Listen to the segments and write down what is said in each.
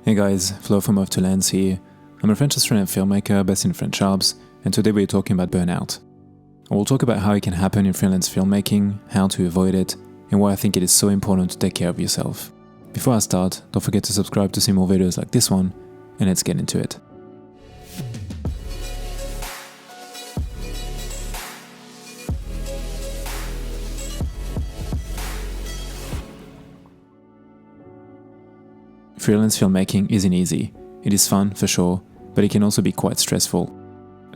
Hey guys, Flo from Off to Lens here. I'm a French Australian filmmaker based in French Alps, and today we're talking about burnout. I will talk about how it can happen in freelance filmmaking, how to avoid it, and why I think it is so important to take care of yourself. Before I start, don't forget to subscribe to see more videos like this one, and let's get into it. Freelance filmmaking isn't easy. It is fun, for sure, but it can also be quite stressful.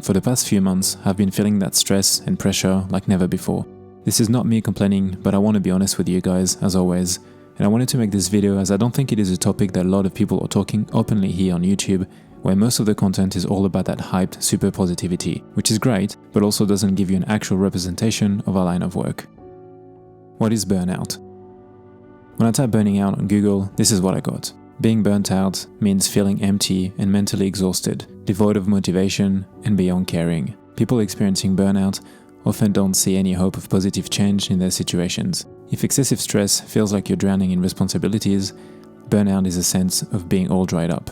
For the past few months, I've been feeling that stress and pressure like never before. This is not me complaining, but I want to be honest with you guys, as always, and I wanted to make this video as I don't think it is a topic that a lot of people are talking openly here on YouTube, where most of the content is all about that hyped super positivity, which is great, but also doesn't give you an actual representation of our line of work. What is burnout? When I type burning out on Google, this is what I got. Being burnt out means feeling empty and mentally exhausted, devoid of motivation and beyond caring. People experiencing burnout often don't see any hope of positive change in their situations. If excessive stress feels like you're drowning in responsibilities, burnout is a sense of being all dried up.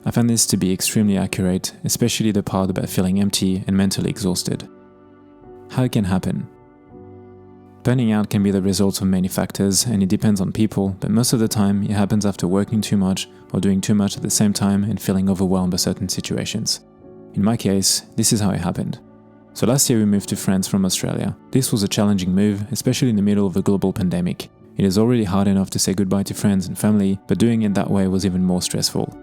I found this to be extremely accurate, especially the part about feeling empty and mentally exhausted. How it can happen? Burning out can be the result of many factors, and it depends on people, but most of the time it happens after working too much or doing too much at the same time and feeling overwhelmed by certain situations. In my case, this is how it happened. So last year we moved to France from Australia. This was a challenging move, especially in the middle of a global pandemic. It is already hard enough to say goodbye to friends and family, but doing it that way was even more stressful.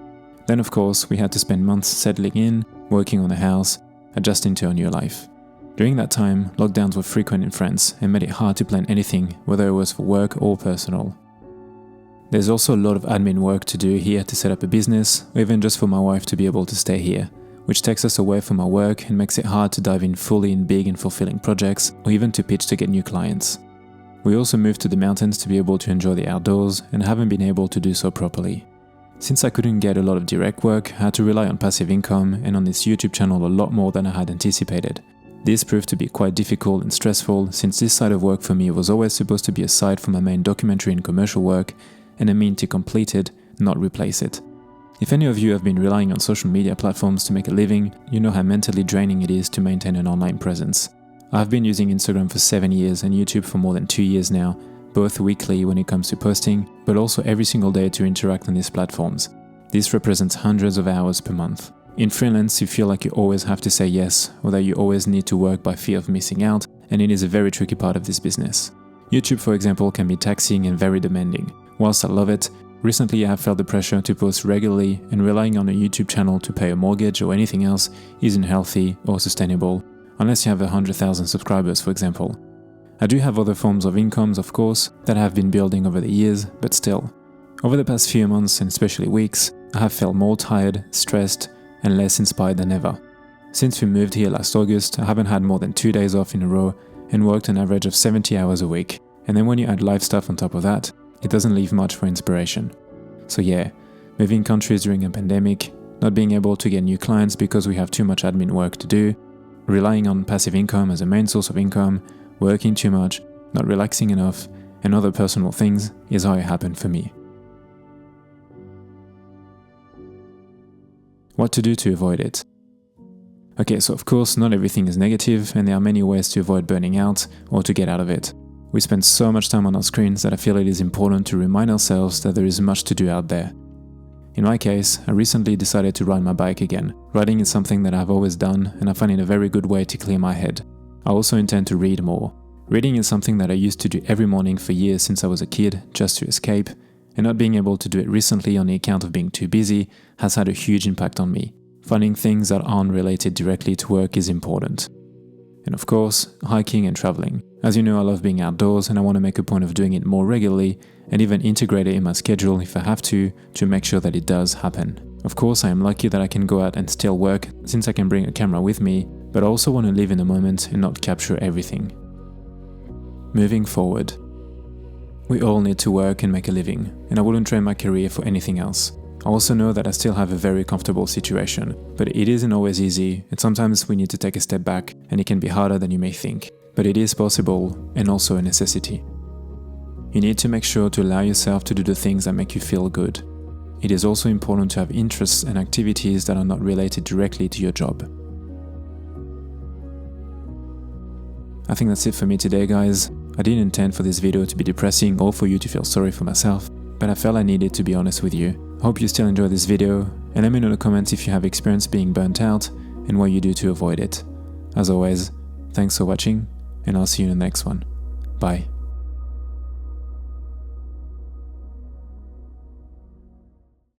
Then of course we had to spend months settling in, working on the house, adjusting to our new life. During that time, lockdowns were frequent in France and made it hard to plan anything, whether it was for work or personal. There's also a lot of admin work to do here to set up a business, or even just for my wife to be able to stay here, which takes us away from our work and makes it hard to dive in fully in big and fulfilling projects, or even to pitch to get new clients. We also moved to the mountains to be able to enjoy the outdoors and haven't been able to do so properly. Since I couldn't get a lot of direct work, I had to rely on passive income and on this YouTube channel a lot more than I had anticipated. This proved to be quite difficult and stressful, since this side of work for me was always supposed to be aside from my main documentary and commercial work, and a mean to complete it, not replace it. If any of you have been relying on social media platforms to make a living, you know how mentally draining it is to maintain an online presence. I've been using Instagram for 7 years and YouTube for more than 2 years now, both weekly when it comes to posting, but also every single day to interact on these platforms. This represents hundreds of hours per month. In freelance, you feel like you always have to say yes, or that you always need to work by fear of missing out, and it is a very tricky part of this business. YouTube, for example, can be taxing and very demanding. Whilst I love it, recently I have felt the pressure to post regularly, and relying on a YouTube channel to pay a mortgage or anything else isn't healthy or sustainable, unless you have 100,000 subscribers, for example. I do have other forms of incomes, of course, that I have been building over the years, but still. Over the past few months, and especially weeks, I have felt more tired, stressed, and less inspired than ever. Since we moved here last August, I haven't had more than 2 days off in a row and worked an average of 70 hours a week. And then when you add life stuff on top of that, it doesn't leave much for inspiration. So yeah, moving countries during a pandemic, not being able to get new clients because we have too much admin work to do, relying on passive income as a main source of income, working too much, not relaxing enough, and other personal things is how it happened for me. What to do to avoid it? Okay, so of course not everything is negative, and there are many ways to avoid burning out or to get out of it. We spend so much time on our screens that I feel it is important to remind ourselves that there is much to do out there. In my case, I recently decided to ride my bike again. Riding is something that I've always done, and I find it a very good way to clear my head. I also intend to read more. Reading is something that I used to do every morning for years since I was a kid, just to escape, and not being able to do it recently on the account of being too busy has had a huge impact on me. Finding things that aren't related directly to work is important. And of course, hiking and traveling. As you know, I love being outdoors and I want to make a point of doing it more regularly and even integrate it in my schedule if I have to make sure that it does happen. Of course, I am lucky that I can go out and still work since I can bring a camera with me, but I also want to live in the moment and not capture everything. Moving forward. We all need to work and make a living, and I wouldn't trade my career for anything else. I also know that I still have a very comfortable situation, but it isn't always easy, and sometimes we need to take a step back, and it can be harder than you may think. But it is possible, and also a necessity. You need to make sure to allow yourself to do the things that make you feel good. it is also important to have interests and activities that are not related directly to your job. I think that's it for me today, guys. I didn't intend for this video to be depressing or for you to feel sorry for myself, but I felt I needed to be honest with you. I hope you still enjoy this video, and let me know in the comments if you have experienced being burnt out and what you do to avoid it. As always, thanks for watching, and I'll see you in the next one. Bye.